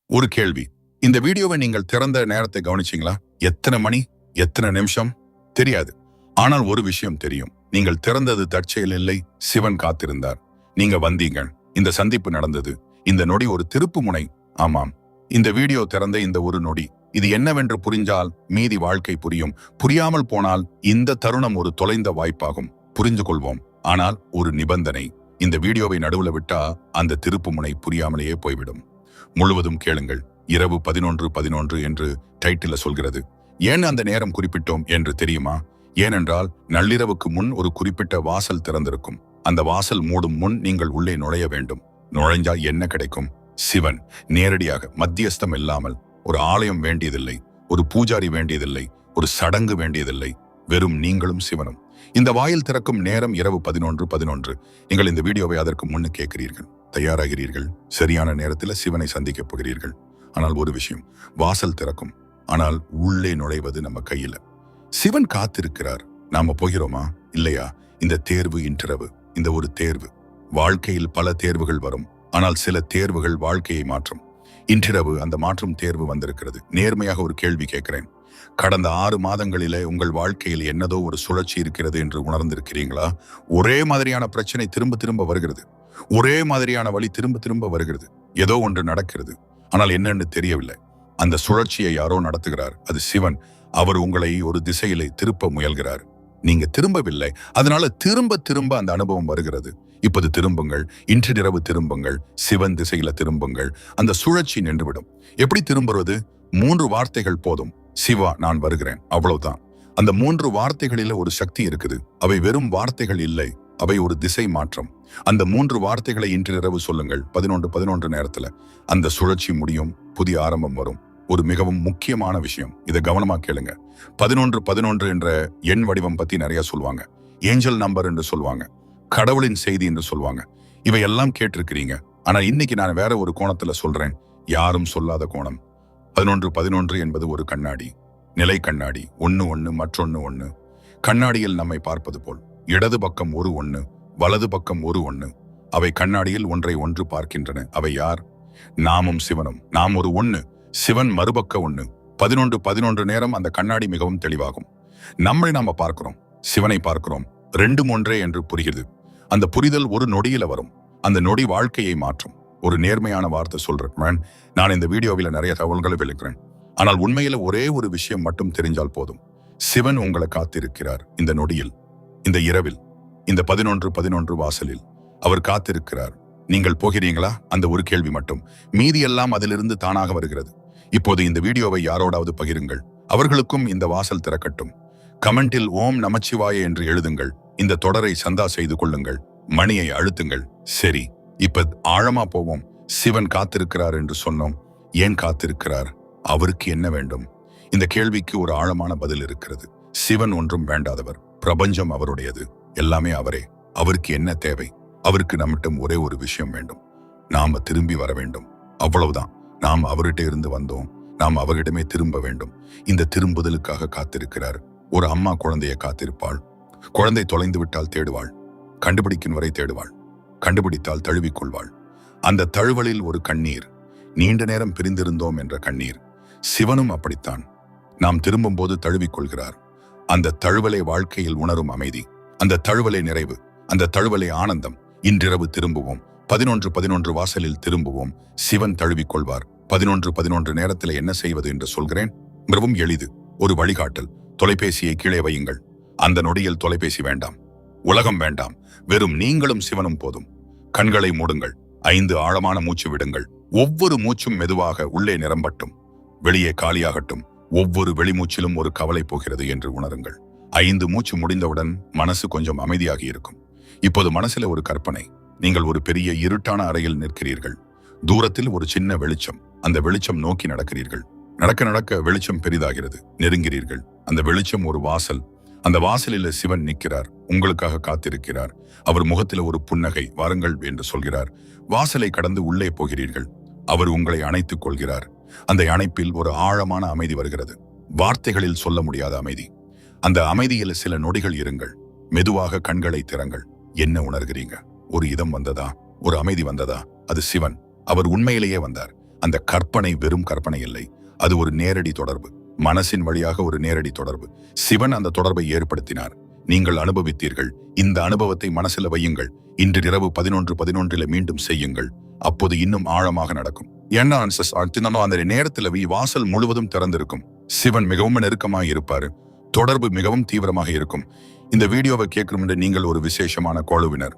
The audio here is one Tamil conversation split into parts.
ஒரு கேள்வி. இந்த வீடியோவை நீங்கள் திறந்த நேரத்தை கவனிச்சீங்களா? எத்தனை மணி, எத்தனை நிமிஷம் தெரியாது. ஆனால் ஒரு விஷயம் தெரியும். நீங்கள் திறந்தது தற்செயல் இல்லை, சிவன் காத்திருந்தார். நீங்க வந்தீங்க, இந்த சந்திப்பு நடந்தது. இந்த நொடி ஒரு திருப்பு முனை. ஆமாம், இந்த வீடியோ திறந்த இந்த ஒரு நொடி. இது என்னவென்று புரிஞ்சால் மீதி வாழ்க்கை புரியும். புரியாமல் போனால் இந்த தருணம் ஒரு தொலைந்த வாய்ப்பாகும். புரிந்து கொள்வோம். ஆனால் ஒரு நிபந்தனை. இந்த வீடியோவை நடுவுல விட்டா அந்த திருப்பு முனை புரியாமலேயே போய்விடும். முழுவதும் கேளுங்கள். இரவு 11:11 என்று டைட்டில சொல்கிறது. ஏன் அந்த நேரம் குறிப்பிட்டோம் என்று தெரியுமா? ஏனென்றால் நள்ளிரவுக்கு முன் ஒரு குறிப்பிட்ட வாசல் திறந்திருக்கும். அந்த வாசல் மூடும் முன் நீங்கள் உள்ளே நுழைய வேண்டும். நுழைஞ்சா என்ன கிடைக்கும்? சிவன் நேரடியாக, மத்தியஸ்தம் இல்லாமல். ஒரு ஆலயம் வேண்டியதில்லை, ஒரு பூஜாரி வேண்டியதில்லை, ஒரு சடங்கு வேண்டியதில்லை. வெறும் நீங்களும் சிவனும். இந்த வாயில் திறக்கும் நேரம் இரவு 11:11. நீங்கள் இந்த வீடியோவை அதற்கு முன்னு கேட்கிறீர்கள், தயாராகிறீர்கள். சரியான நேரத்தில் சிவனை சந்திக்கப் போகிறீர்கள். ஆனால் ஒரு விஷயம், வாசல் திறக்கும், ஆனால் உள்ளே நுழைவது நம்ம கையில. சிவன் காத்திருக்கிறார். நாம போகிறோமா இல்லையா? இந்த தேர்வு இன்றிரவு, இந்த ஒரு தேர்வு. வாழ்க்கையில் பல தேர்வுகள் வரும், ஆனால் சில தேர்வுகள் வாழ்க்கையை மாற்றும். இன்றிரவு அந்த மாற்றும் தேர்வு வந்திருக்கிறது. நேர்மையாக ஒரு கேள்வி கேட்கிறேன். கடந்த 6 மாதங்களிலே உங்கள் வாழ்க்கையில் என்னதோ ஒரு சுழற்சி இருக்கிறது என்று உணர்ந்திருக்கிறீங்களா? ஒரே மாதிரியான பிரச்சனை திரும்ப திரும்ப வருகிறது. ஒரே மாதிரியான வழி திரும்ப திரும்ப வருகிறது. ஏதோ ஒன்று நடக்கிறது, ஆனால் என்னன்னு தெரியவில்லை. அந்த சுழற்சியை யாரோ நடத்துகிறார். அது சிவன். அவர் உங்களை ஒரு திசையிலே திருப்ப முயல்கிறார். நீங்க திரும்பவில்லை, அதனால திரும்ப திரும்ப அந்த அனுபவம் வருகிறது. இப்போது திரும்புங்கள், இன்று இரவு திரும்புங்கள், சிவன் திசையில திரும்புங்கள். அந்த சுழற்சி நின்றுவிடும். எப்படி திரும்புவது? 3 வார்த்தைகள் போதும். சிவா, நான் வருகிறேன், அவ்வளவுதான். அந்த 3 வார்த்தைகளில ஒரு சக்தி இருக்குது. அவை வெறும் வார்த்தைகள் இல்லை, அவை ஒரு திசை மாற்றம். அந்த 3 வார்த்தைகளை இன்று இரவு சொல்லுங்கள். 11:11 நேரத்துல அந்த சுழற்சி முடியும், புதிய ஆரம்பம் வரும். ஒரு மிகவும் முக்கியமான விஷயம், இதை கவனமா கேளுங்க. 11:11 என்ற எண் வடிவம் பத்தி நிறைய சொல்லுவாங்க. ஏஞ்சல் நம்பர் என்று சொல்லுவாங்க, கடவுளின் செய்தி என்று சொல்லுவாங்க. இவையெல்லாம் கேட்டிருக்கிறீங்க. ஆனா இன்னைக்கு நான் வேற ஒரு கோணத்துல சொல்றேன், யாரும் சொல்லாத கோணம். 11:11 என்பது ஒரு கண்ணாடி, நிலை கண்ணாடி. 1 மற்றொன்னு 1. கண்ணாடியில் நம்மை பார்ப்பது போல் இடது பக்கம் ஒரு 1, வலது பக்கம் ஒரு 1. அவை கண்ணாடியில் ஒன்றை ஒன்று பார்க்கின்றன. அவை யார்? நாமும் சிவனும். நாம் ஒரு 1, சிவன் மறுபக்க 1. 11:11 நேரம் அந்த கண்ணாடி மிகவும் தெளிவாகும். நம்மை நாம பார்க்கிறோம், சிவனை பார்க்கிறோம். 2 ஒன்றே என்று புரிகிறது. அந்த புரிதல் ஒரு நொடியில வரும். அந்த நொடி வாழ்க்கையை மாற்றும். ஒரு நேர்மையான வார்த்தை சொல்றேன். நான் இந்த வீடியோவில் நிறைய தகவல்களை விளக்குறேன். ஆனால் உண்மையில ஒரே ஒரு விஷயம் மட்டும் தெரிஞ்சால் போதும். சிவன் உங்களை காத்திருக்கிறார். இந்த நொடியில், இந்த இரவில், இந்த 11:11 வாசலில் அவர் காத்திருக்கிறார். நீங்கள் போகிறீங்களா? அந்த ஒரு கேள்வி மட்டும். மீதி எல்லாம் அதிலிருந்து தானாக வருகிறது. இப்போது இந்த வீடியோவை யாரோடாவது பகிருங்கள். அவர்களுக்கும் இந்த வாசல் திறக்கட்டும். கமெண்டில் ஓம் நமச்சிவாய என்று எழுதுங்கள். இந்த தொடரை சந்தா செய்து கொள்ளுங்கள். மணியை அழுத்துங்கள். சரி, இப்ப ஆழமா போவோம். சிவன் காத்திருக்கிறார் என்று சொன்னோம். ஏன் காத்திருக்கிறார்? அவருக்கு என்ன வேண்டும்? இந்த கேள்விக்கு ஒரு ஆழமான பதில் இருக்கிறது. சிவன் ஒன்றும் வேண்டாதவர். பிரபஞ்சம் அவருடையது, எல்லாமே அவரே. அவருக்கு என்ன தேவை? அவருக்கு நம்மிடம் ஒரே ஒரு விஷயம் வேண்டும். நாம திரும்பி வர வேண்டும், அவ்வளவுதான். நாம் அவர்கிட்ட இருந்து வந்தோம், நாம் அவரிடமே திரும்ப வேண்டும். இந்த திரும்புதலுக்காக காத்திருக்கிறார். ஒரு அம்மா குழந்தையை காத்திருப்பாள். குழந்தை தொலைந்து விட்டால் தேடுவாள், கண்டுபிடிக்கும் வரை தேடுவாள், கண்டுபிடித்தால் தழுவிக்கொள்வாள். அந்த தழுவலில் ஒரு கண்ணீர், நீண்ட நேரம் பிரிந்திருந்தோம் என்ற கண்ணீர். சிவனும் அப்படித்தான். நாம் திரும்பும்போது தழுவிக்கொள்கிறார். அந்த தழுவலை வாழ்க்கையில் உணரும் அமைதி, அந்த தழுவலை நிறைவு, அந்த தழுவலை ஆனந்தம். இன்றிரவு திரும்புவோம். 11:11 வாசலில் திரும்புவோம். சிவன் தழுவிக்கொள்வார். 11:11 நேரத்தில் என்ன செய்வது என்று சொல்கிறேன். மிகவும் எளிது. ஒரு வழிகாட்டல். தொலைபேசியை கீழே வையுங்கள். அந்த நொடியில் தொலைபேசி வேண்டாம், உலகம் வேண்டாம். வெறும் நீங்களும் சிவனும் போதும். கண்களை மூடுங்கள். 5 ஆழமான மூச்சு விடுங்கள். ஒவ்வொரு மூச்சும் மெதுவாக உள்ளே நிரம்பட்டும், வெளியே காலியாகட்டும். ஒவ்வொரு வெளிமூச்சிலும் ஒரு கவலை போகிறது என்று உணருங்கள். 5 மூச்சு முடிந்தவுடன் மனசு கொஞ்சம் அமைதியாகி இருக்கும். இப்போது மனசுல ஒரு கற்பனை. நீங்கள் ஒரு பெரிய இருட்டான அறையில் நிற்கிறீர்கள். தூரத்தில் ஒரு சின்ன வெளிச்சம். அந்த வெளிச்சம் நோக்கி நடக்கிறீர்கள். நடக்க நடக்க வெளிச்சம் பெரிதாகிறது. நெருங்கிறீர்கள். அந்த வெளிச்சம் ஒரு வாசல். அந்த வாசலில் சிவன் நிற்கிறார், உங்களுக்காக காத்திருக்கிறார். அவர் முகத்தில் ஒரு புன்னகை. வாருங்கள் என்று சொல்கிறார். வாசலை கடந்து உள்ளே போகிறீர்கள். அவர் உங்களை அணைத்துக் கொள்கிறார். அந்த அணைப்பில் ஒரு ஆழமான அமைதி வருகிறது. வார்த்தைகளில் சொல்ல முடியாத அமைதி. அந்த அமைதியில் சில நொடிகள் இருங்கள். மெதுவாக கண்களை திறங்கள். என்ன உணர்கிறீங்க? ஒரு இதம் வந்ததா? ஒரு அமைதி வந்ததா? அது சிவன். அவர் உண்மையிலேயே வந்தார். அந்த கற்பனை வெறும் கற்பனை இல்லை, அது ஒரு நேரடி தொடர்பு, மனசின் வழியாக ஒரு நேரடி தொடர்பு. சிவன் அந்த தொடர்பை ஏற்படுத்தினார். நீங்கள் அனுபவித்தீர்கள். இந்த அனுபவத்தை மனசில் வையுங்கள். இன்று இரவு 11:11 மீண்டும் செய்யுங்கள். அப்போது இன்னும் ஆழமாக நடக்கும். ஏன்னா அந்த நேரத்துல வாசல் முழுவதும் திறந்திருக்கும். சிவன் மிகவும் நெருக்கமாக இருப்பாரு. தொடர்பு மிகவும் தீவிரமாக இருக்கும். இந்த வீடியோவை கேட்கணும் நீங்கள் ஒரு விசேஷமான குழுவினர்.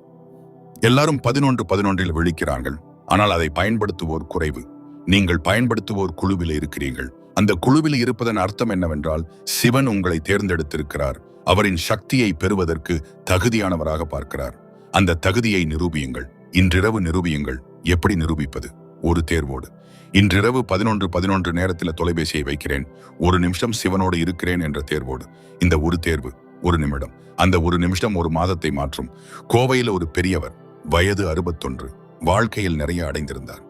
எல்லாரும் 11:11 விழிக்கிறார்கள். ஆனால் அதை பயன்படுத்துவோர் குறைவு. நீங்கள் பயன்படுத்துவோர் குழுவில் இருக்கிறீர்கள். அந்த குழுவில் இருப்பதன் அர்த்தம் என்னவென்றால், சிவன் உங்களை தேர்ந்தெடுத்திருக்கிறார். அவரின் சக்தியை பெறுவதற்கு தகுதியானவராக பார்க்கிறார். அந்த தகுதியை நிரூபியுங்கள். இன்றிரவு நிரூபியுங்கள். எப்படி நிரூபிப்பது? ஒரு தேர்வோடு. இன்றிரவு 11:11 நேரத்தில் தொலைபேசியை வைக்கிறேன். 1 நிமிஷம் சிவனோடு இருக்கிறேன் என்ற தேர்வோடு. இந்த ஒரு தேர்வு 1 நிமிடம். அந்த 1 நிமிஷம் 1 மாதத்தை மாற்றும். கோவையில் ஒரு பெரியவர், வயது 61, வாழ்க்கையில் நிறைய அடைந்திருந்தார்.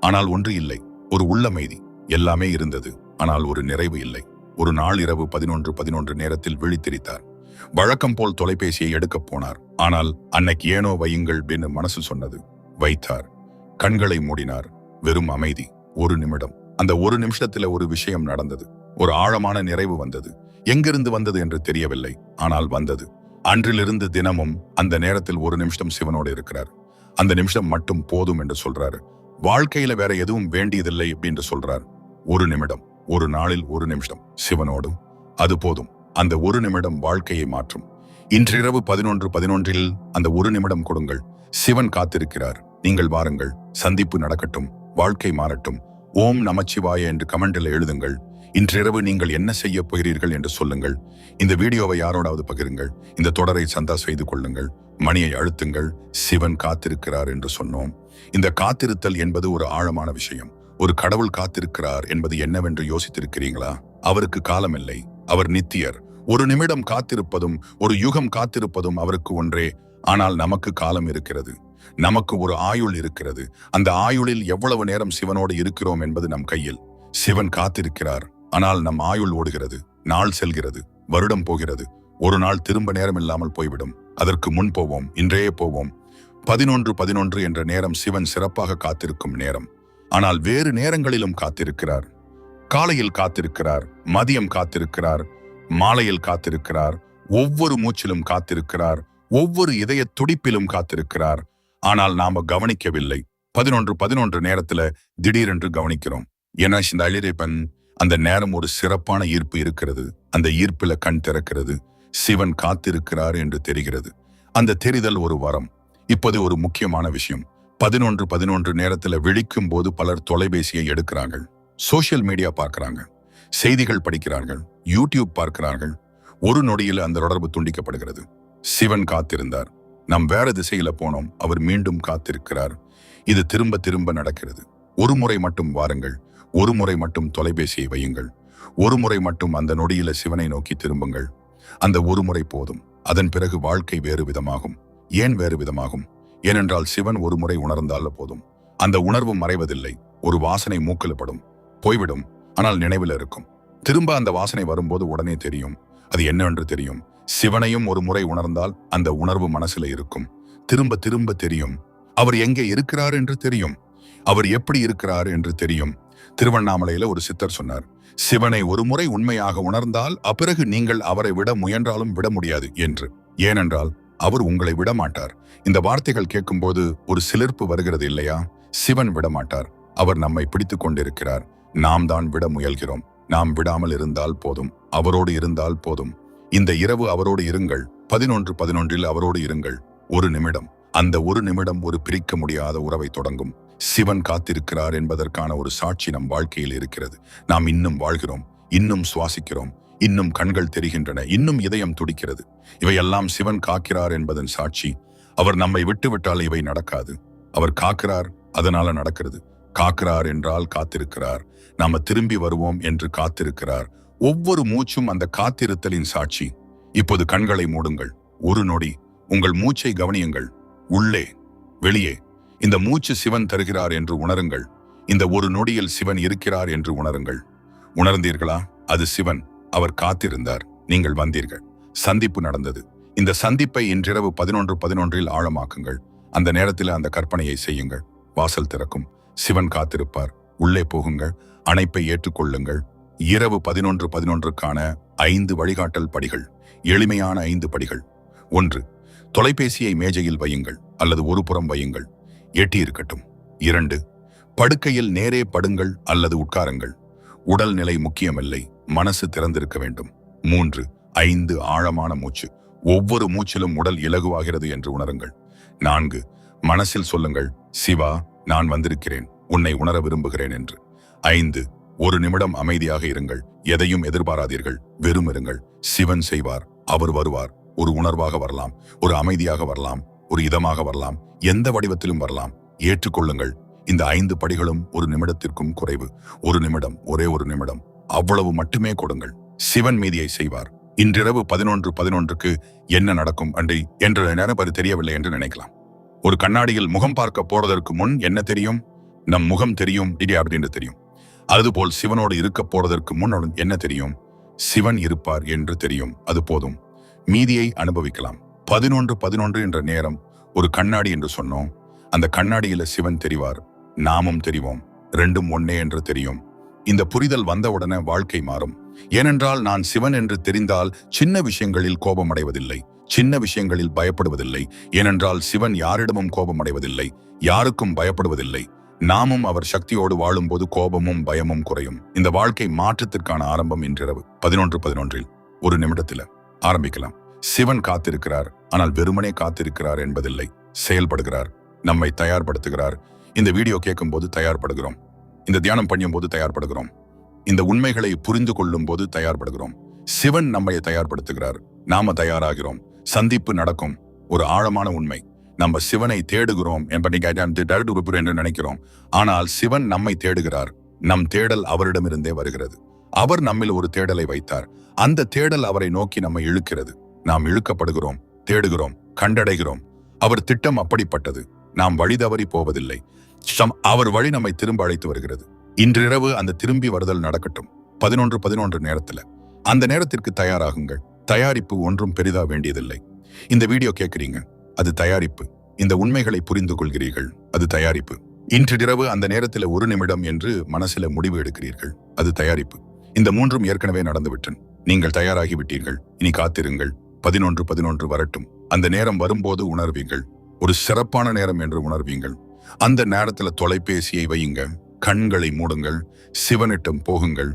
ஆனால் ஒன்று இல்லை, ஒரு உள்ளமைதி. எல்லாமே இருந்தது, ஆனால் ஒரு நிறைவு இல்லை. ஒரு நாள் இரவு 11:11 நேரத்தில் விழித்திரித்தார். வழக்கம் போல் தொலைபேசியை எடுக்கப் போனார். ஆனால் அன்னைக்கு ஏனோ வையுங்கள் என்று மனசு சொன்னது. வைத்தார். கண்களை மூடினார். வெறும் அமைதி. 1 நிமிடம். அந்த 1 நிமிஷத்துல ஒரு விஷயம் நடந்தது. ஒரு ஆழமான நிறைவு வந்தது. எங்கிருந்து வந்தது என்று தெரியவில்லை, ஆனால் வந்தது. அன்றிலிருந்து தினமும் அந்த நேரத்தில் 1 நிமிஷம் சிவனோடு இருக்கிறார். அந்த நிமிஷம் மட்டும் போதும் என்று சொல்றாரு. வாழ்க்கையில வேற எதுவும் வேண்டியதில்லை என்று சொல்றார். 1 நிமிடம், ஒரு நாளில் 1 நிமிஷம் சிவனோடும், அது போதும். அந்த 1 நிமிடம் வாழ்க்கையை மாற்றும். இன்றிரவு 11:11 அந்த 1 நிமிடம் கொடுங்கள். சிவன் காத்திருக்கிறார். நீங்கள் வாருங்கள். சந்திப்பு நடக்கட்டும். வாழ்க்கை மாறட்டும். ஓம் நமச்சிவாய என்று கமெண்டில் எழுதுங்கள். இன்றிரவு நீங்கள் என்ன செய்ய போகிறீர்கள் என்று சொல்லுங்கள். இந்த வீடியோவை யாரோடாவது பகிருங்கள். இந்த தொடரை சந்தா செய்து கொள்ளுங்கள். மணியை அழுத்துங்கள். சிவன் காத்திருக்கிறார் என்று சொன்னோம். இந்த காத்திருத்தல் என்பது ஒரு ஆழமான விஷயம். ஒரு கடவுள் காத்திருக்கிறார் என்பது என்னவென்று யோசித்திருக்கிறீங்களா? அவருக்கு காலம் இல்லை. அவர் நித்தியர். 1 நிமிடம் காத்திருப்பதும் 1 யுகம் காத்திருப்பதும் அவருக்கு ஒன்றே. ஆனால் நமக்கு காலம் இருக்கிறது. நமக்கு ஒரு ஆயுள் இருக்கிறது. அந்த ஆயுளில் எவ்வளவு நேரம் சிவனோடு இருக்கிறோம் என்பது நம் கையில். சிவன் காத்திருக்கிறார். ஆனால் நம் ஆயுள் ஓடுகிறது. நாள் செல்கிறது. வருடம் போகிறது. ஒரு நாள் திரும்ப நேரம் இல்லாமல் போய்விடும். அதற்கு முன் போவோம். இன்றையே போவோம். 11:11 என்ற நேரம் சிவன் சிறப்பாக காத்திருக்கும் நேரம். ஆனால் வேறு நேரங்களிலும் காத்திருக்கிறார். காலையில் காத்திருக்கிறார். மதியம் காத்திருக்கிறார். மாலையில் காத்திருக்கிறார். ஒவ்வொரு மூச்சிலும் காத்திருக்கிறார். ஒவ்வொரு இதய துடிப்பிலும் காத்திருக்கிறார். ஆனால் நாம கவனிக்கவில்லை. 11:11 நேரத்துல திடீரென்று கவனிக்கிறோம். ஏன்னா இந்த அழிரைப்பன் அந்த நேரம் ஒரு சிறப்பான ஈர்ப்பு இருக்கிறது. அந்த ஈர்ப்புல கண் திறக்கிறது. சிவன் காத்திருக்கிறார் என்று தெரிகிறது. அந்த தெரிதல் ஒரு வரம். இப்போது ஒரு முக்கியமான விஷயம். 11:11 நேரத்துல விழிக்கும் போது பலர் தொலைபேசியை எடுக்கிறார்கள். சோசியல் மீடியா பார்க்கிறாங்க. செய்திகள் படிக்கிறார்கள். யூடியூப் பார்க்கிறார்கள். ஒரு நொடியில் அந்த தொடர்பு துண்டிக்கப்படுகிறது. சிவன் காத்திருந்தார். நாம் வேற திசையில போனோம். அவர் மீண்டும் காத்திருக்கிறார். இது திரும்ப திரும்ப நடக்கிறது. ஒரு முறை மட்டும் வாருங்கள். ஒரு முறை மட்டும் தொலைபேசியை வையுங்கள். ஒரு முறை மட்டும் அந்த நொடியில சிவனை நோக்கி திரும்புங்கள். அந்த ஒரு முறை போதும். அதன் பிறகு வாழ்க்கை வேறு விதமாகும். ஏன் வேறு விதமாகும்? ஏனென்றால் சிவன் ஒரு முறை உணர்ந்தால போதும். அந்த உணர்வு மறைவதில்லை. ஒரு வாசனை மூக்கில் படும், போய்விடும், ஆனால் நினைவில் இருக்கும். திரும்ப அந்த வாசனை வரும்போது உடனே தெரியும். அது என்னவென்று தெரியும். சிவனையும் ஒரு முறை உணர்ந்தால் அந்த உணர்வு மனசுல இருக்கும். திரும்ப திரும்ப தெரியும். அவர் எங்கே இருக்கிறார் என்று தெரியும். அவர் எப்படி இருக்கிறார் என்று தெரியும். திருவண்ணாமலையில ஒரு சித்தர் சொன்னார், சிவனை ஒரு முறை உண்மையாக உணர்ந்தால் அப்பிறகு நீங்கள் அவரை விட முயன்றாலும் விட முடியாது என்று. ஏனென்றால் அவர் உங்களை விட மாட்டார். இந்த வார்த்தைகள் கேட்கும்போது ஒரு சிலிர்ப்பு வருகிறது இல்லையா? சிவன் விடமாட்டார். அவர் நம்மை பிடித்துக் கொண்டிருக்கிறார். நாம் தான் விட முயல்கிறோம். நாம் விடாமல் இருந்தால் போதும். அவரோடு இருந்தால் போதும். இந்த இரவு அவரோடு இருங்கள். 11:11 அவரோடு இருங்கள். 1 நிமிடம். அந்த 1 நிமிடம் ஒரு பிரிக்க முடியாத உறவை தொடங்கும். சிவன் காத்திருக்கிறார் என்பதற்கான ஒரு சாட்சி நம் வாழ்க்கையில் இருக்கிறது. நாம் இன்னும் வாழ்கிறோம். இன்னும் சுவாசிக்கிறோம். இன்னும் கண்கள் தெரிகின்றன. இன்னும் இதயம் துடிக்கிறது. இவையெல்லாம் சிவன் காக்கிறார் என்பதன் சாட்சி. அவர் நம்மை விட்டுவிட்டால் இவை நடக்காது. அவர் காக்கிறார், அதனால நடக்கிறது. காக்கிறார் என்றால் காத்திருக்கிறார். நாம திரும்பி வருவோம் என்று காத்திருக்கிறார். ஒவ்வொரு மூச்சும் அந்த காத்திருத்தலின் சாட்சி. இப்போது கண்களை மூடுங்கள். ஒரு நொடி உங்கள் மூச்சை கவனியுங்கள். உள்ளே, வெளியே. இந்த மூச்சு சிவன் தருகிறார் என்று உணருங்கள். இந்த ஒரு நொடியில் சிவன் இருக்கிறார் என்று உணருங்கள். உணர்ந்தீர்களா? அது சிவன். அவர் காத்திருந்தார். நீங்கள் வந்தீர்கள். சந்திப்பு நடந்தது. இந்த சந்திப்பை இன்றிரவு 11:11 ஆழமாக்குங்கள். அந்த நேரத்தில் அந்த கற்பனையை செய்யுங்கள். வாசல் திறக்கும். சிவன் காத்திருப்பார். உள்ளே போகுங்கள், அணைப்பை ஏற்றுக்கொள்ளுங்கள். இரவு 11:11க்கான 5 வழிகாட்டல் படிகள். எளிமையான 5 படிகள். 1. தொலைபேசியை மேஜையில் வையுங்கள் அல்லது ஒரு புறம் வையுங்கள், எட்டி இருக்கட்டும். 2. படுக்கையில் நேரே படுங்கள் அல்லது உட்காருங்கள். உடல் நிலை முக்கியமில்லை, மனசு திறந்திருக்க வேண்டும். 3. 5 ஆழமான மூச்சு. ஒவ்வொரு மூச்சிலும் உடல் இலகுவாகிறது என்று உணருங்கள். 4. மனசில் சொல்லுங்கள், சிவா, நான் வந்திருக்கிறேன், உன்னை உணர விரும்புகிறேன் என்று. 5. 1 நிமிடம் அமைதியாக இருங்கள், எதையும் எதிர்பாராதீர்கள், வெறும் இருங்கள். சிவன் செய்வார், அவர் வருவார். ஒரு உணர்வாக வரலாம், ஒரு அமைதியாக வரலாம், ஒரு இதமாக வரலாம், எந்த வடிவத்திலும் வரலாம். ஏற்றுக்கொள்ளுங்கள். இந்த 5 படிகளும் 1 நிமிடத்திற்கும் குறைவு. 1 நிமிடம், ஒரே 1 நிமிடம், அவ்வளவு மட்டுமே கொடுங்கள். சிவன் மீதியை செய்வார். இன்றிரவு 11:11க்கு என்ன நடக்கும் என்ற நேரம் அது தெரியவில்லை என்று நினைக்கலாம். ஒரு கண்ணாடியில் முகம் பார்க்க போறதற்கு முன் என்ன தெரியும்? நம் முகம் தெரியும் அப்படின்னு தெரியும். அதுபோல் சிவனோடு இருக்க போறதற்கு முன் என்ன தெரியும்? சிவன் இருப்பார் என்று தெரியும். அது போதும். மீதியை அனுபவிக்கலாம். 11:11 என்ற நேரம் ஒரு கண்ணாடி என்று சொன்னோம். அந்த கண்ணாடியில சிவன் தெரிவார், நாமும் தெரிவோம். 2ம் ஒன்னே என்று தெரியும். இந்த புரிதல் வந்தவுடனே வாழ்க்கை மாறும். ஏனென்றால் நான் சிவன் என்று தெரிந்தால் சின்ன விஷயங்களில் கோபம் அடைவதில்லை, சின்ன விஷயங்களில் பயப்படுவதில்லை. ஏனென்றால் சிவன் யாரிடமும் கோபம் அடைவதில்லை, யாருக்கும் பயப்படுவதில்லை. நாமும் அவர் சக்தியோடு வாழும்போது கோபமும் பயமும் குறையும். இந்த வாழ்க்கை மாற்றத்திற்கான ஆரம்பம் இன்றிரவு 11:11 1 நிமிடத்தில் ஆரம்பிக்கலாம். சிவன் காத்திருக்கிறார், ஆனால் வெறுமனே காத்திருக்கிறார் என்பதில்லை, செயல்படுகிறார், நம்மை தயார்படுத்துகிறார். இந்த வீடியோ கேட்கும் போது தயார்படுகிறோம், இந்த தியானம் பண்ணும் போது தயார்படுகிறோம், இந்த உண்மைகளை புரிந்து கொள்ளும் போது தயார்படுகிறோம். சிவன் நம்மை தயார்படுத்துகிறார், நாம தயாராகிறோம். சந்திப்பு நடக்கும். ஒரு ஆழமான உண்மை, நம்ம சிவனை தேடுகிறோம் என்று நினைக்கிறோம். ஆனால் சிவன் நம்மை தேடுகிறார். நம் தேடல் அவரிடமிருந்தே வருகிறது. அவர் நம்மில் ஒரு தேடலை வைத்தார். அந்த தேடல் அவரை நோக்கி நம்மை இழுக்கிறது. நாம் இழுக்கப்படுகிறோம், தேடுகிறோம், கண்டடைகிறோம். அவர் திட்டம் அப்படிப்பட்டது. நாம் வழி தவறி போவதில்லை. அவர் வழி நம்மை திரும்ப அழைத்து வருகிறது. இன்றிரவு அந்த திரும்பி வருதல் நடக்கட்டும். 11:11 நேரத்துல அந்த நேரத்திற்கு தயாராகுங்கள். தயாரிப்பு ஒன்றும் பெரிதா வேண்டியதில்லை. இந்த வீடியோ கேட்கிறீங்க, அது தயாரிப்பு. இந்த உண்மைகளை புரிந்து கொள்கிறீர்கள், அது தயாரிப்பு. இன்றிரவு அந்த நேரத்தில் 1 நிமிடம் என்று மனசில முடிவு எடுக்கிறீர்கள், அது தயாரிப்பு. இந்த 3ம் ஏற்கனவே நடந்துவிட்டன. நீங்கள் தயாராகிவிட்டீர்கள். இனி காத்திருங்கள். 11:11 வரட்டும். அந்த நேரம் வரும்போது உணர்வீங்கள், ஒரு சிறப்பான நேரம் என்று உணர்வீங்கள். அந்த நேரத்துல தொலைபேசியை வையுங்க, கண்களை மூடுங்கள், சிவனிடம் போகுங்கள்.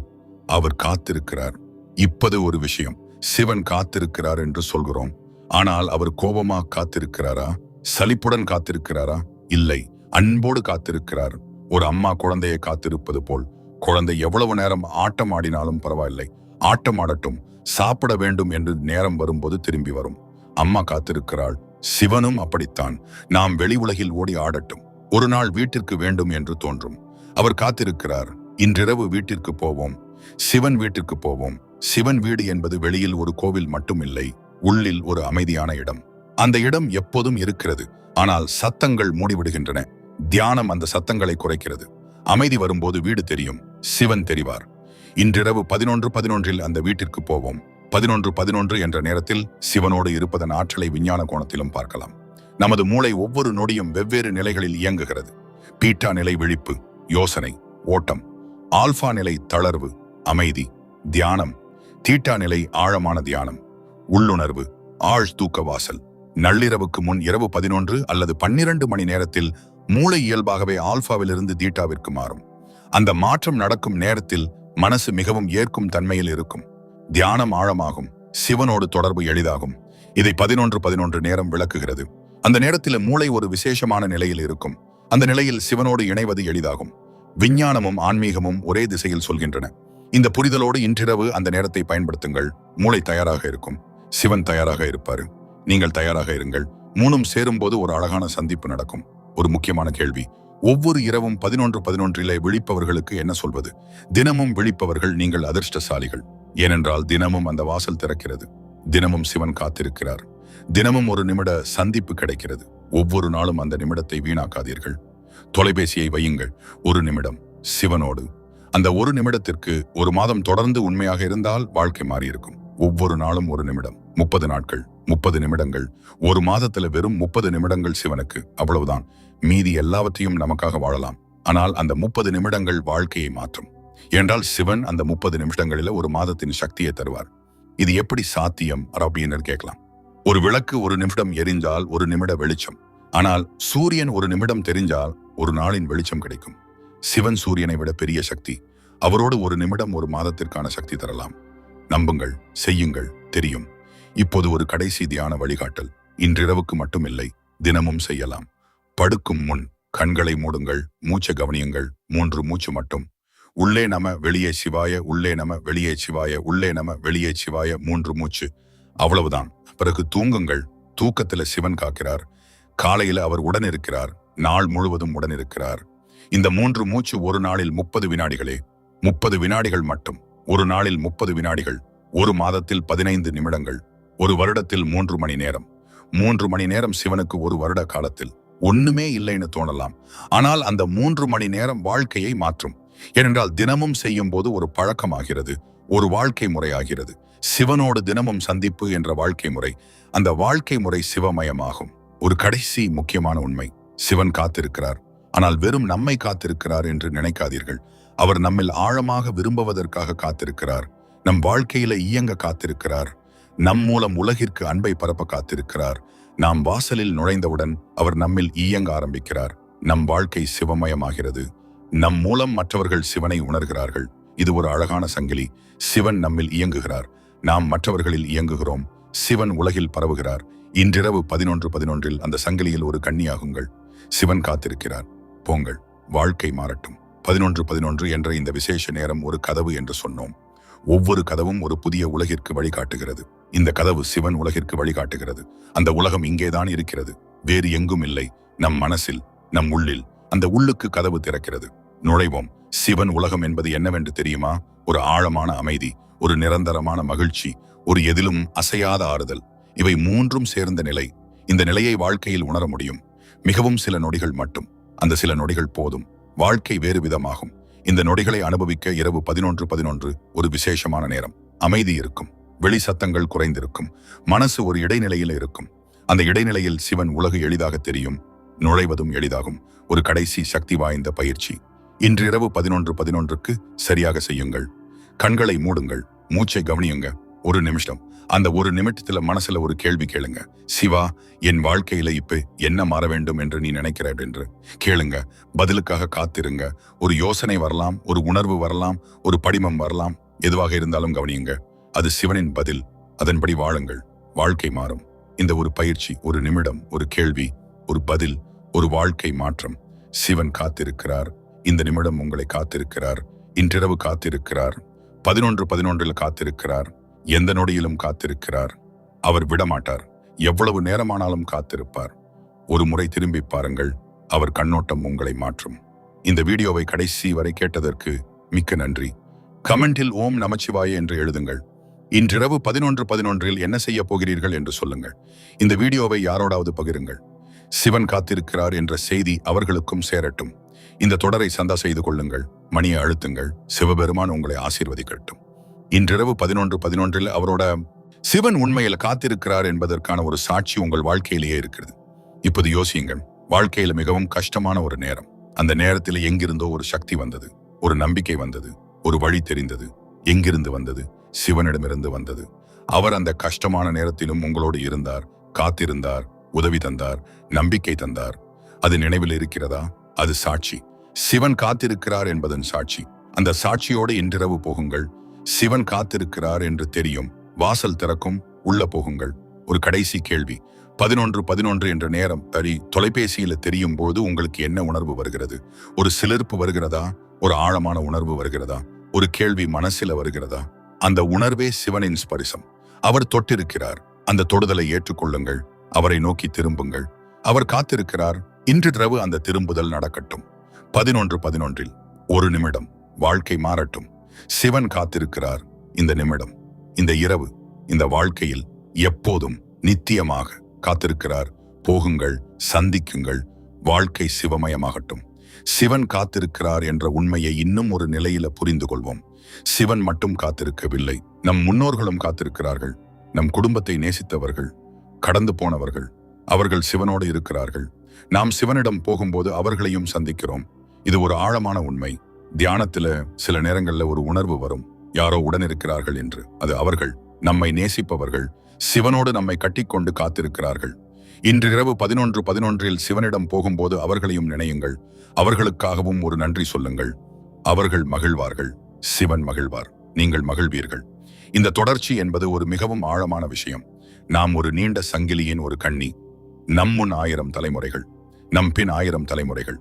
அவர் காத்திருக்கிறார். இப்பது ஒரு விஷயம், சிவன் காத்திருக்கிறார் என்று சொல்கிறோம். ஆனால் அவர் கோபமா காத்திருக்கிறாரா? சலிப்புடன் காத்திருக்கிறாரா? இல்லை, அன்போடு காத்திருக்கிறார். ஒரு அம்மா குழந்தையை காத்திருப்பது போல். குழந்தை எவ்வளவு நேரம் ஆட்டம் ஆடினாலும் பரவாயில்லை, ஆட்டம் ஆடட்டும், சாப்பிட வேண்டும் என்று நேரம் வரும்போது திரும்பி வரும். அம்மா காத்திருக்கிறாள். சிவனும் அப்படித்தான். நாம் வெளி உலகில் ஓடி ஆடட்டும், ஒரு நாள் வீட்டிற்கு வேண்டும் என்று தோன்றும். அவர் காத்திருக்கிறார். இன்றிரவு வீட்டிற்கு போவோம், சிவன் வீட்டிற்கு போவோம். சிவன் வீடு என்பது வெளியில் ஒரு கோவில் மட்டும் இல்லை, உள்ளில் ஒரு அமைதியான இடம். அந்த இடம் எப்போதும் இருக்கிறது, ஆனால் சத்தங்கள் மூடிவிடுகின்றன. தியானம் அந்த சத்தங்களை குறைக்கிறது. அமைதி வரும்போது வீடு தெரியும், சிவன் தெரிவார். இன்றிரவு 11:11 அந்த வீட்டிற்கு போவோம். 11:11 என்ற நேரத்தில் சிவனோடு இருப்பதன் ஆற்றலை விஞ்ஞான கோணத்திலும் பார்க்கலாம். நமது மூளை ஒவ்வொரு நொடியும் வெவ்வேறு நிலைகளில் இயங்குகிறது. பீட்டா நிலை விழிப்பு, யோசனை, ஓட்டம். ஆல்பா நிலை தளர்வு, அமைதி, தியானம். தீட்டா நிலை ஆழமான தியானம், உள்ளுணர்வு, ஆழ் தூக்க வாசல். நள்ளிரவுக்கு முன் இரவு 11 அல்லது 12 மணி நேரத்தில் மூளை இயல்பாகவே ஆல்பாவிலிருந்து தீட்டாவிற்கு மாறும். அந்த மாற்றம் நடக்கும் நேரத்தில் மனசு மிகவும் ஏற்கும் தன்மையில் இருக்கும். தியானம் ஆழமாகும், சிவனோடு தொடர்பு எளிதாகும். இதை 11:11 நேரம் விளக்குகிறது. அந்த நேரத்தில் மூளை ஒரு விசேஷமான நிலையில் இருக்கும். அந்த நிலையில் சிவனோடு இணைவது எளிதாகும். விஞ்ஞானமும் ஆன்மீகமும் ஒரே திசையில் சொல்கின்றன. இந்த புரிதலோடு இன்றிரவு அந்த நேரத்தை பயன்படுத்துங்கள். மூளை தயாராக இருக்கும், சிவன் தயாராக இருப்பாரு, நீங்கள் தயாராக இருங்கள். 3ம் சேரும்போது ஒரு அழகான சந்திப்பு நடக்கும். ஒரு முக்கியமான கேள்வி, ஒவ்வொரு இரவும் 11:11 விழிப்பவர்களுக்கு என்ன சொல்வது? தினமும் விழிப்பவர்கள் நீங்கள் அதிர்ஷ்டசாலிகள். ஏனென்றால் தினமும் அந்த வாசல் திறக்கிறது. தினமும் சிவன் காத்திருக்கிறார். தினமும் 1 நிமிட சந்திப்பு கிடைக்கிறது. ஒவ்வொரு நாளும் அந்த நிமிடத்தை வீணாக்காதீர்கள். தொலைபேசியை வையுங்கள், 1 நிமிடம் சிவனோடு. அந்த 1 நிமிடத்திற்கு 1 மாதம் தொடர்ந்து உண்மையாக இருந்தால் வாழ்க்கை மாறியிருக்கும். ஒவ்வொரு நாளும் 1 நிமிடம், 30 நாட்கள், 30 நிமிடங்கள். 1 மாதத்துல வெறும் 30 நிமிடங்கள் சிவனுக்கு, அவ்வளவுதான். மீதி எல்லாவற்றையும் நமக்காக வாழலாம். ஆனால் அந்த 30 நிமிடங்கள் வாழ்க்கையை மாற்றும். என்றால் சிவன் அந்த 30 நிமிடங்களில ஒரு மாதத்தின் சக்தியை தருவார். இது எப்படி சாத்தியம் அப்படின்னு கேட்கலாம். ஒரு விளக்கு ஒரு நிமிடம் எரிஞ்சால் ஒரு நிமிட வெளிச்சம். ஆனால் சூரியன் ஒரு நிமிடம் தெரிஞ்சால் ஒரு நாளின் வெளிச்சம் கிடைக்கும். சிவன் சூரியனை விட பெரிய சக்தி. அவரோடு ஒரு நிமிடம் ஒரு மாதத்திற்கான சக்தி தரலாம். நம்புங்கள், செய்யுங்கள், தெரியும். இப்போது ஒரு கடைசி தியான வழிகாட்டல். இன்றிரவுக்கு மட்டும் இல்லை, தினமும் செய்யலாம். படுக்கும் முன் கண்களை மூடுங்கள், மூச்சை கவனியுங்கள். 3 மூச்சு மட்டும். உள்ளே நம, வெளியே சிவாய, உள்ளே நம, வெளியே சிவாய, உள்ளே நம, வெளியே சிவாய. 3 மூச்சு. அவ்வளவுதான். பிறகு தூங்குங்கள். தூக்கத்துல சிவன் காக்கிறார். காலையில அவர் உடன் இருக்கிறார். நாள் முழுவதும் உடன் இருக்கிறார். இந்த 3 மூச்சு ஒரு நாளில் 30 வினாடிகளே. 30 வினாடிகள் மட்டும். ஒரு நாளில் 30 வினாடிகள். ஒரு மாதத்தில் 15 நிமிடங்கள். ஒரு வருடத்தில் 3 மணி நேரம். 3 மணி நேரம் சிவனுக்கு ஒரு வருட காலத்தில் ஒண்ணுமே இல்லைன்னு தோணலாம். ஆனால் அந்த 3 மணி நேரம் வாழ்க்கையை மாற்றும். ஏனென்றால் தினமும் செய்யும் போது ஒரு பழக்கமாகிறது, ஒரு வாழ்க்கை முறையாகிறது. சிவனோடு தினமும் சந்திப்பு என்ற வாழ்க்கை முறை. அந்த வாழ்க்கை முறை சிவமயமாகும். ஒரு கடைசி முக்கியமான உண்மை. சிவன் காத்திருக்கிறார். ஆனால் வெறும் நம்மை காத்திருக்கிறார் என்று நினைக்காதீர்கள். அவர் நம்மில் ஆழமாக விரும்புவதற்காக காத்திருக்கிறார். நம் வாழ்க்கையில இயங்க காத்திருக்கிறார். நம் மூலம் உலகிற்கு அன்பை பரப்ப காத்திருக்கிறார். நாம் வாசலில் நுழைந்தவுடன் அவர் நம்மில் இயங்க ஆரம்பிக்கிறார். நம் வாழ்க்கை சிவமயமாகிறது. நம் மூலம் மற்றவர்கள் சிவனை உணர்கிறார்கள். இது ஒரு அழகான சங்கிலி. சிவன் நம்மில் இயங்குகிறார். நாம் மற்றவர்களில் இயங்குகிறோம். சிவன் உலகில் பரவுகிறார். இன்றிரவு 11:11 அந்த சங்கிலியில் ஒரு கன்னியாகுங்கள். சிவன் காத்திருக்கிறார். போங்கள், வாழ்க்கை மாறட்டும். 11:11 என்ற இந்த விசேஷ நேரம் ஒரு கதவு என்று சொன்னோம். ஒவ்வொரு கதவும் ஒரு புதிய உலகிற்கு வழிகாட்டுகிறது. இந்த கதவு சிவன் உலகிற்கு வழிகாட்டுகிறது. அந்த உலகம் இங்கேதான் இருக்கிறது, வேறு எங்கும் இல்லை. நம் மனசில், நம் உள்ளில். அந்த உள்ளுக்கு கதவு திறக்கிறது. நுழைவோம். சிவன் உலகம் என்பது என்னவென்று தெரியுமா? ஒரு ஆழமான அமைதி, ஒரு நிரந்தரமான மகிழ்ச்சி, ஒரு எதிலும் அசையாத ஆறுதல். இவை 3ம் சேர்ந்த நிலை. இந்த நிலையை வாழ்க்கையில் உணர முடியும். மிகவும் சில நொடிகள் மட்டும். அந்த சில நொடிகள் போதும். வாழ்க்கை வேறு விதமாகும். இந்த நொடிகளை அனுபவிக்க இரவு 11:11 ஒரு விசேஷமான நேரம். அமைதி இருக்கும். வெளி சத்தங்கள் குறைந்திருக்கும். மனசு ஒரு இடைநிலையில் இருக்கும். அந்த இடைநிலையில் சிவன் உலகு எளிதாக தெரியும். நுழைவதும் எளிதாகும். ஒரு கடைசி சக்தி வாய்ந்த பயிற்சி. இன்று இரவு 11:11 சரியாக செய்யுங்கள். கண்களை மூடுங்கள். மூச்சை கவனியுங்க. ஒரு நிமிஷம். அந்த ஒரு நிமிஷத்துல மனசுல ஒரு கேள்வி கேளுங்க. சிவா, என் வாழ்க்கையில இப்ப என்ன மாற வேண்டும் என்று நீ நினைக்கிற என்று கேளுங்க. பதிலுக்காக காத்திருங்க. ஒரு யோசனை வரலாம், ஒரு உணர்வு வரலாம், ஒரு படிமம் வரலாம். எதுவாக இருந்தாலும் கவனியுங்க. அது சிவனின் பதில். அதன்படி வாழுங்கள். வாழ்க்கை மாறும். இந்த ஒரு பயிற்சி, ஒரு நிமிடம், ஒரு கேள்வி, ஒரு பதில், ஒரு வாழ்க்கை மாற்றம். சிவன் காத்திருக்கிறார். இந்த நிமிடம் உங்களை காத்திருக்கிறார். இன்றிரவு காத்திருக்கிறார். 11:11 காத்திருக்கிறார். எந்த நொடியிலும் காத்திருக்கிறார். அவர் விடமாட்டார். எவ்வளவு நேரமானாலும் காத்திருப்பார். ஒரு முறை திரும்பி பாருங்கள். அவர் கண்ணோட்டம் உங்களை மாற்றும். இந்த வீடியோவை கடைசி வரை கேட்டதற்கு மிக்க நன்றி. கமெண்டில் ஓம் நமச்சிவாய என்று எழுதுங்கள். இன்றிரவு 11:11 என்ன செய்ய போகிறீர்கள் என்று சொல்லுங்கள். இந்த வீடியோவை யாரோடாவது பகிருங்கள். சிவன் காத்திருக்கிறார் என்ற செய்தி அவர்களுக்கும் சேரட்டும். இந்த தொடரை சந்தா செய்து கொள்ளுங்கள். மணியை அழுத்துங்கள். சிவபெருமான் உங்களை ஆசீர்வதிக்கட்டும். இன்றிரவு 11:11 அவரோட சிவன் உண்மையில் காத்திருக்கிறார் என்பதற்கான ஒரு சாட்சி உங்கள் வாழ்க்கையிலேயே இருக்கிறது. இப்போது யோசியுங்கள். வாழ்க்கையில மிகவும் கஷ்டமான ஒரு நேரம். அந்த நேரத்தில் எங்கிருந்தோ ஒரு சக்தி வந்தது, ஒரு நம்பிக்கை வந்தது, ஒரு வழி தெரிந்தது. எங்கிருந்து வந்தது? சிவனிடமிருந்து வந்தது. அவர் அந்த கஷ்டமான நேரத்திலும் உங்களோடு இருந்தார், காத்திருந்தார், உதவி தந்தார், நம்பிக்கை தந்தார். அது நினைவில் இருக்கிறதா? அது சாட்சி. சிவன் காத்திருக்கிறார் என்பதன் சாட்சி. அந்த சாட்சியோடு இன்றிரவு போகுங்கள். சிவன் காத்திருக்கிறார் என்று தெரியும். வாசல் திறக்கும். உள்ள போகுங்கள். ஒரு கடைசி கேள்வி. 11:11 என்ற நேரம் தொலைபேசியில தெரியும் போது உங்களுக்கு என்ன உணர்வு வருகிறது? ஒரு சிலிர்ப்பு வருகிறதா? ஒரு ஆழமான உணர்வு வருகிறதா? ஒரு கேள்வி மனசில வருகிறதா? அந்த உணர்வே சிவனின் ஸ்பரிசம். அவர் தொட்டிருக்கிறார். அந்த தொடுதலை ஏற்றுக்கொள்ளுங்கள். அவரை நோக்கி திரும்புங்கள். அவர் காத்திருக்கிறார். இன்றிரவு அந்த திரும்புதல் நடக்கட்டும். 11:11 ஒரு நிமிடம். வாழ்க்கை மாறட்டும். சிவன் காத்திருக்கிறார். இந்த நிமிடம், இந்த இரவு, இந்த வாழ்க்கையில் எப்போதும் நித்தியமாக காத்திருக்கிறார். போகுங்கள், சந்திக்குங்கள். வாழ்க்கை சிவமயமாகட்டும். சிவன் காத்திருக்கிறார் என்ற உண்மையை இன்னும் ஒரு நிலையில புரிந்து கொள்வோம். சிவன் மட்டும் காத்திருக்கவில்லை. நம் முன்னோர்களும் காத்திருக்கிறார்கள். நம் குடும்பத்தை நேசித்தவர்கள், கடந்து போனவர்கள், அவர்கள் சிவனோடு இருக்கிறார்கள். நாம் சிவனிடம் போகும்போது அவர்களையும் சந்திக்கிறோம். இது ஒரு ஆழமான உண்மை. தியானத்துல சில நேரங்கள்ல ஒரு உணர்வு வரும், யாரோ உடன் இருக்கிறார்கள் என்று. அது அவர்கள், நம்மை நேசிப்பவர்கள், சிவனோடு நம்மை கட்டிக்கொண்டு காத்திருக்கிறார்கள். இன்று இரவு 11:11 சிவனிடம் போகும்போது அவர்களையும் நினையுங்கள். அவர்களுக்காகவும் ஒரு நன்றி சொல்லுங்கள். அவர்கள் மகிழ்வார்கள், சிவன் மகிழ்வார், நீங்கள் மகிழ்வீர்கள். இந்த தொடர்ச்சி என்பது ஒரு மிகவும் ஆழமான விஷயம். நாம் ஒரு நீண்ட சங்கிலியின் ஒரு கண்ணி. நம் முன் 1000 தலைமுறைகள், நம் பின் 1000 தலைமுறைகள்.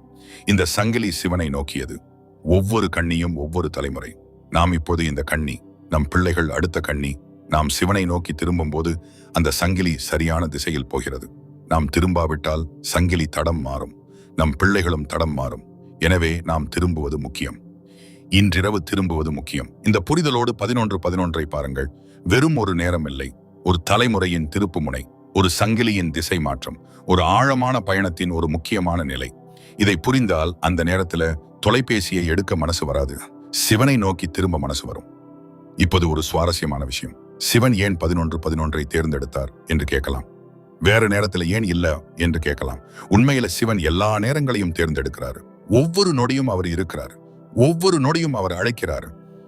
இந்த சங்கிலி சிவனை நோக்கியது. ஒவ்வொரு கண்ணியும் ஒவ்வொரு தலைமுறை. நாம் இப்போது இந்த கண்ணி, நம் பிள்ளைகள் அடுத்த கண்ணி. நாம் சிவனை நோக்கி திரும்பும் போது அந்த சங்கிலி சரியான திசையில் போகிறது. நாம் திரும்பாவிட்டால் சங்கிலி தடம் மாறும், நம் பிள்ளைகளும் தடம் மாறும். எனவே நாம் திரும்புவது முக்கியம். இன்றிரவு திரும்புவது முக்கியம். இந்த புரிதலோடு 11:11 பாருங்கள். வெறும் ஒரு நேரம் இல்லை, ஒரு தலைமுறையின் திருப்புமுனை, ஒரு சங்கிலியின் திசை மாற்றம், ஒரு ஆழமான பயணத்தின் ஒரு முக்கியமான நிலை. இதை புரிந்தால் அந்த நேரத்துல தொலைபேசியை எடுக்க மனசு வராது, சிவனை நோக்கி திரும்ப மனசு வரும். இப்போது ஒரு சுவாரஸ்யமான விஷயம். சிவன் ஏன் 11:11 தேர்ந்தெடுத்தார் என்று கேட்கலாம். வேற நேரத்துல ஏன் இல்ல என்று கேட்கலாம். உண்மையில சிவன் எல்லா நேரங்களையும் தேர்ந்தெடுக்கிறாரு. ஒவ்வொரு நொடியும் அவர் இருக்கிறார், ஒவ்வொரு நொடியும் அவர் அழைக்கிறார்.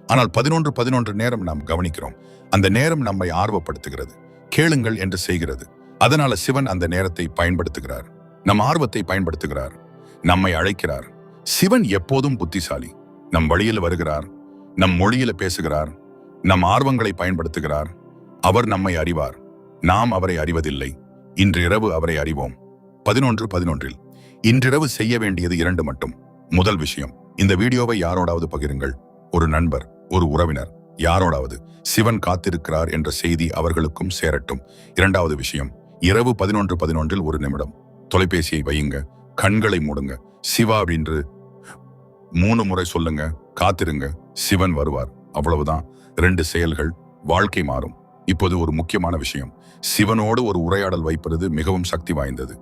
ஆனால் 11:11 நேரம் நாம் கவனிக்கிறோம். அந்த நேரம் நம்மை ஆர்வப்படுத்துகிறது, கேளுங்கள் என்று செய்கிறது. அதனால சிவன் அந்த நேரத்தை பயன்படுத்துகிறார், நம் ஆர்வத்தை பயன்படுத்துகிறார், நம்மை அழைக்கிறார். சிவன் எப்போதும் புத்திசாலி. நம் வழியில் வருகிறார், நம் மொழியில பேசுகிறார், நம் ஆர்வங்களை பயன்படுத்துகிறார். அவர் நம்மை அறிவார், நாம் அவரை அறிவதில்லை. இன்று இரவு அவரை அறிவோம். 11:11 இன்றிரவு செய்ய வேண்டியது 2 மட்டும். முதல் விஷயம், இந்த வீடியோவை யாரோடாவது பகிருங்கள். ஒரு நண்பர், ஒரு உறவினர், யாரோடாவது. சிவன் காத்திருக்கிறார் என்ற செய்தி அவர்களுக்கும் சேரட்டும். இரண்டாவது விஷயம், இரவு 11:11 1 நிமிடம் தொலைபேசியை வையுங்க, கண்களை மூடுங்க, சிவா என்று 3 முறை சொல்லுங்க, காத்திருங்க, சிவன் வருவார். அவ்வளவுதான். 2 செயல்கள், வாழ்க்கை மாறும். இப்போது ஒரு முக்கியமான விஷயம், சிவனோடு ஒரு உரையாடல் வைப்பது மிகவும் சக்தி வாய்ந்தது.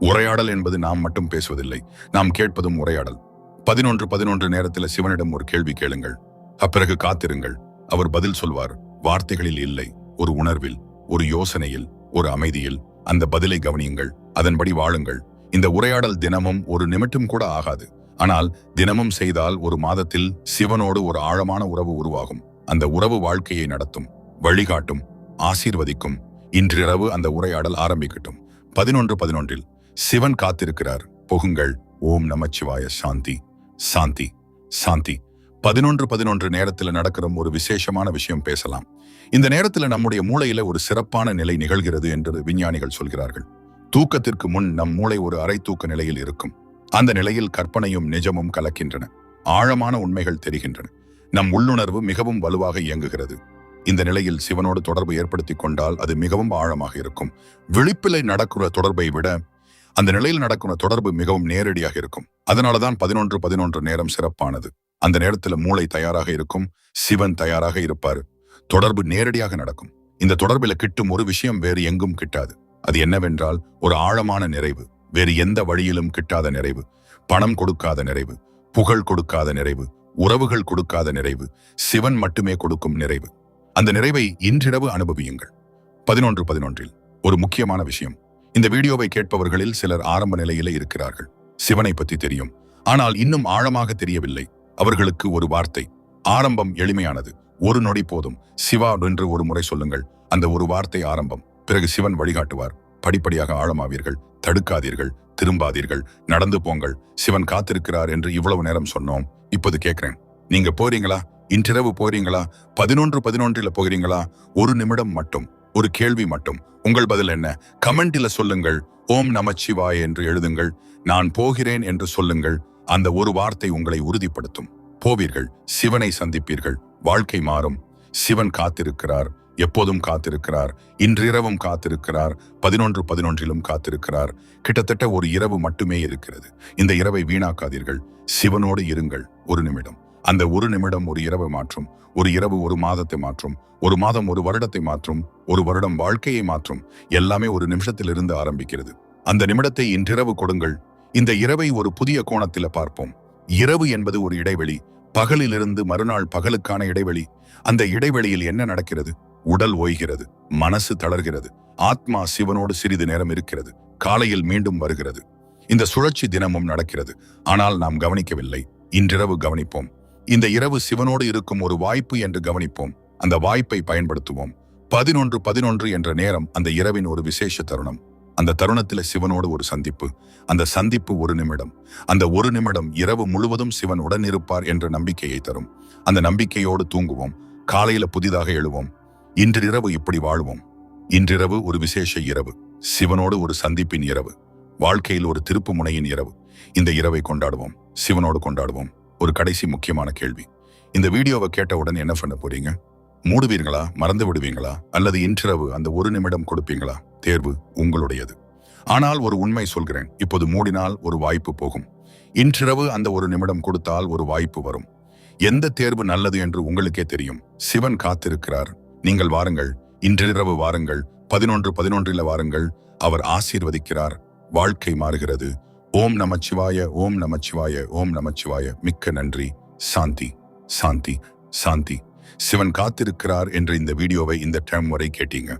உரையாடல் என்பது நாம் மட்டும் பேசுவதில்லை, நாம் கேட்பதும் உரையாடல். 11:11 நேரத்தில் சிவனிடம் ஒரு கேள்வி கேளுங்கள், அப்பிறகு காத்திருங்கள். அவர் பதில் சொல்வார். வார்த்தைகளில் இல்லை, ஒரு உணர்வில், ஒரு யோசனையில், ஒரு அமைதியில். அந்த பதிலை கவனியுங்கள், அதன்படி வாழுங்கள். இந்த உரையாடல் தினமும் 1 நிமிடம் கூட ஆகாது. ஆனால் தினமும் செய்தால் 1 மாதத்தில் சிவனோடு ஒரு ஆழமான உறவு உருவாகும். அந்த உறவு வாழ்க்கையை நடத்தும், வழிகாட்டும், ஆசீர்வதிக்கும். இன்றிரவு அந்த உரையாடல் ஆரம்பிக்கட்டும். 11:11 சிவன் காத்திருக்கிறார். போகுங்கள். ஓம் நமச்சிவாய. சாந்தி, சாந்தி, சாந்தி. 11:11 நேரத்தில் நடக்கிற ஒரு விசேஷமான விஷயம் பேசலாம். இந்த நேரத்தில் நம்முடைய மூளையில ஒரு சிறப்பான நிலை நிகழ்கிறது என்று விஞ்ஞானிகள் சொல்கிறார்கள். தூக்கத்திற்கு முன் நம் மூளை ஒரு அரை தூக்க நிலையில் இருக்கும். அந்த நிலையில் கற்பனையும் நிஜமும் கலக்கின்றன, ஆழமான உண்மைகள் தெரிகின்றன. நம் உள்ளுணர்வு மிகவும் வலுவாக இயங்குகிறது. இந்த நிலையில் சிவனோடு தொடர்பு ஏற்படுத்தி கொண்டால் அது மிகவும் ஆழமாக இருக்கும். விழிப்பிலை நடக்கிற தொடர்பை விட அந்த நிலையில் நடக்கிற தொடர்பு மிகவும் நேரடியாக இருக்கும். அதனாலதான் 11:11 நேரம் சிறப்பானது. அந்த நேரத்துல மூளை தயாராக இருக்கும், சிவன் தயாராக இருப்பாரு. தொடர்பு நேரடியாக நடக்கும். இந்த தொடர்பில கிட்டும் ஒரு விஷயம் வேறு எங்கும் கிட்டாது. அது என்னவென்றால் ஒரு ஆழமான நிறைவு. வேறு எந்த வழியிலும் கிட்டாத நிறைவு. பணம் கொடுக்காத நிறைவு, புகழ் கொடுக்காத நிறைவு, உறவுகள் கொடுக்காத நிறைவு, சிவன் மட்டுமே கொடுக்கும் நிறைவு. அந்த நிறைவை இன்றிரவு அனுபவியுங்கள். 11:11 ஒரு முக்கியமான விஷயம். இந்த வீடியோவை கேட்பவர்களில் சிலர் ஆரம்ப நிலையிலே இருக்கிறார்கள். சிவனை பற்றி தெரியும், ஆனால் இன்னும் ஆழமாக தெரியவில்லை. அவர்களுக்கு ஒரு வார்த்தை. ஆரம்பம் எளிமையானது. 1 நொடி போதும். சிவா என்று 1 முறை சொல்லுங்கள். அந்த ஒரு வார்த்தை ஆரம்பம். பிறகு சிவன் வழிகாட்டுவார். படிப்படியாக ஆழமாவீர்கள். தடுக்காதீர்கள், திரும்பாதீர்கள், நடந்து போங்கள். சிவன் காத்திருக்கிறார் என்று இவ்வளவு நேரம் சொன்னோம். இப்போது கேட்கிறேன், நீங்க போறீங்களா? இன்றிரவு போறீங்களா? 11:11 போகிறீங்களா? 1 நிமிடம் மட்டும், ஒரு கேள்வி மட்டும். உங்கள் பதில் என்ன? கமெண்டில சொல்லுங்கள். ஓம் நமச்சிவாய என்று எழுதுங்கள். நான் போகிறேன் என்று சொல்லுங்கள். அந்த ஒரு வார்த்தை உங்களை உறுதிப்படுத்தும். போவீர்கள், சிவனை சந்திப்பீர்கள், வாழ்க்கை மாறும். சிவன் காத்திருக்கிறார், எப்போதும் காத்திருக்கிறார். இன்றிரவும் காத்திருக்கிறார். 11:11 காத்திருக்கிறார். கிட்டத்தட்ட ஒரு இரவு மட்டுமே இருக்கிறது. இந்த இரவை வீணாக்காதீர்கள். சிவனோடு இருங்கள். 1 நிமிடம். அந்த 1 நிமிடம் ஒரு இரவை மாற்றும். ஒரு இரவு 1 மாதத்தை மாற்றும். 1 மாதம் 1 வருடத்தை மாற்றும். 1 வருடம் வாழ்க்கையை மாற்றும். எல்லாமே 1 நிமிஷத்திலிருந்து ஆரம்பிக்கிறது. அந்த நிமிடத்தை இன்றிரவு கொடுங்கள். இந்த இரவை ஒரு புதிய கோணத்தில பார்ப்போம். இரவு என்பது ஒரு இடைவெளி. பகலிலிருந்து மறுநாள் பகலுக்கான இடைவெளி. அந்த இடைவெளியில் என்ன நடக்கிறது? உடல் ஓய்கிறது, மனசு தளர்கிறது, ஆத்மா சிவனோடு சிறிது நேரம் இருக்கிறது, காலையில் மீண்டும் வருகிறது. இந்த சுழற்சி தினமும் நடக்கிறது. ஆனால் நாம் கவனிக்கவில்லை. இன்றிரவு கவனிப்போம். இந்த இரவு சிவனோடு இருக்கும் ஒரு வாய்ப்பு என்று கவனிப்போம். அந்த வாய்ப்பை பயன்படுத்துவோம். 11:11 என்ற நேரம் அந்த இரவின் ஒரு விசேஷ தருணம். அந்த தருணத்தில் சிவனோடு ஒரு சந்திப்பு. அந்த சந்திப்பு 1 நிமிடம். அந்த 1 நிமிடம் இரவு முழுவதும் சிவன் உடன் இருப்பார் என்ற நம்பிக்கையை தரும். அந்த நம்பிக்கையோடு தூங்குவோம். காலையில புதிதாக எழுவோம். இன்றிரவு இப்படி வாழ்வோம். இன்றிரவு ஒரு விசேஷ இரவு. சிவனோடு ஒரு சந்திப்பின் இரவு. வாழ்க்கையில் ஒரு திருப்பு முனையின் இரவு. இந்த இரவை கொண்டாடுவோம். சிவனோடு கொண்டாடுவோம். ஒரு கடைசி முக்கியமான கேள்வி. இந்த வீடியோவை கேட்டவுடன் என்ன பண்ண போறீங்க? மூடுவீர்களா? மறந்து விடுவீங்களா? அல்லது இன்றிரவு அந்த 1 நிமிடம் கொடுப்பீங்களா? தேர்வு உங்களுடையது. ஆனால் ஒரு உண்மை சொல்கிறேன். இப்போது மூடினால் ஒரு வாய்ப்பு போகும். இன்றிரவு அந்த 1 நிமிடம் கொடுத்தால் ஒரு வாய்ப்பு வரும். எந்த தேர்வு நல்லது என்று உங்களுக்கே தெரியும். சிவன் காத்திருக்கிறார். நீங்கள் வாருங்கள். இன்றிரவு வாருங்கள். 11:11 வாருங்கள். அவர் ஆசீர்வதிக்கிறார். வாழ்க்கை மாறுகிறது. ஓம் நமச்சிவாய, ஓம் நமச்சிவாய, ஓம் நமச்சிவாய. மிக்க நன்றி. சாந்தி, சாந்தி, சாந்தி. சிவன் காத்திருக்கிறார் என்ற இந்த வீடியோவை இந்த டைம் வரை கேட்டீங்க.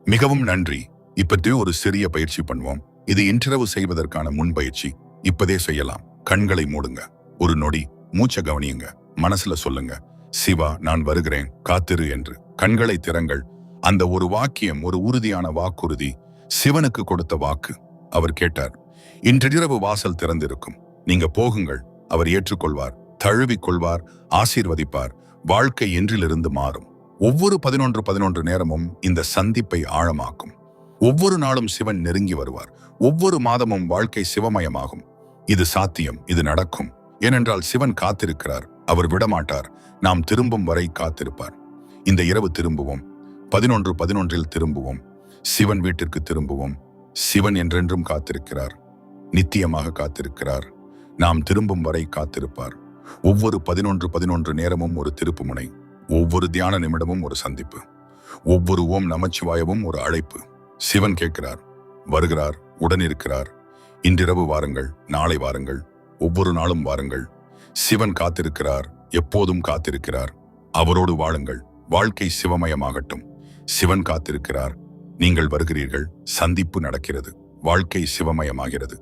மிகவும் நன்றி. இப்போதே ஒரு சிறிய பயிற்சி பண்ணுவோம். இது இன்றிரவு செய்வதற்கான முன்பயிற்சி. இப்பதே செய்யலாம். கண்களை மூடுங்க. ஒரு நொடி மூச்சை கவனியுங்க. மனசுல சொல்லுங்க, சிவா நான் வருகிறேன், காத்திரு என்று. கண்களை திறங்கள். அந்த ஒரு வாக்கியம் ஒரு உறுதியான வாக்குறுதி. சிவனுக்கு கொடுத்த வாக்கு. அவர் கேட்டார். இன்றிரவு வாசல் திறந்திருக்கும். நீங்க போகுங்கள். அவர் ஏற்றுக்கொள்வார், தழுவிக் கொள்வார், ஆசீர்வதிப்பார். வாழ்க்கை என்றிலிருந்து மாறும். ஒவ்வொரு 11:11 நேரமும் இந்த சந்திப்பை ஆழமாக்கும். ஒவ்வொரு நாளும் சிவன் நெருங்கி வருவார். ஒவ்வொரு மாதமும் வாழ்க்கை சிவமயமாகும். இது சாத்தியம். இது நடக்கும். ஏனென்றால் சிவன் காத்திருக்கிறார். அவர் விடமாட்டார். நாம் திரும்பும் வரை காத்திருப்பார். இந்த இரவு திரும்புவோம். 11:11 திரும்புவோம். சிவன் வீட்டிற்கு திரும்புவோம். சிவன் என்றென்றும் காத்திருக்கிறார். நித்தியமாக காத்திருக்கிறார். நாம் திரும்பும் வரை காத்திருப்பார். ஒவ்வொரு 11:11 நேரமும் ஒரு திருப்புமுனை. ஒவ்வொரு தியான நிமிடமும் ஒரு சந்திப்பு. ஒவ்வொரு ஓம் நமச்சிவாயவும் ஒரு அழைப்பு. சிவன் கேட்கிறார், வருகிறார், உடனிருக்கிறார். இன்றிரவு வாருங்கள், நாளை வாருங்கள், ஒவ்வொரு நாளும் வாருங்கள். சிவன் காத்திருக்கிறார். எப்போதும் காத்திருக்கிறார். அவரோடு வாழுங்கள். வாழ்க்கை சிவமயமாகட்டும். சிவன் காத்திருக்கிறார். நீங்கள் வருகிறீர்கள். சந்திப்பு நடக்கிறது. வாழ்க்கை சிவமயமாகிறது.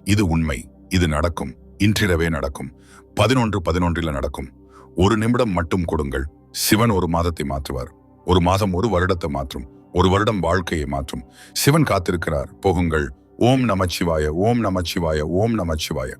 இது உண்மை. இது நடக்கும். இன்றிரவே நடக்கும். 11:11 நடக்கும். 1 நிமிடம் மட்டும் கொடுங்கள். சிவன் ஒரு மாதத்தை மாற்றுவார். ஒரு மாதம் ஒரு வருடத்தை மாற்றும். ஒரு வருடம் வாழ்க்கையை மாற்றும். சிவன் காத்திருக்கிறார். போகுங்கள். ஓம் நமச்சிவாய, ஓம் நமச்சிவாய, ஓம் நமச்சிவாய.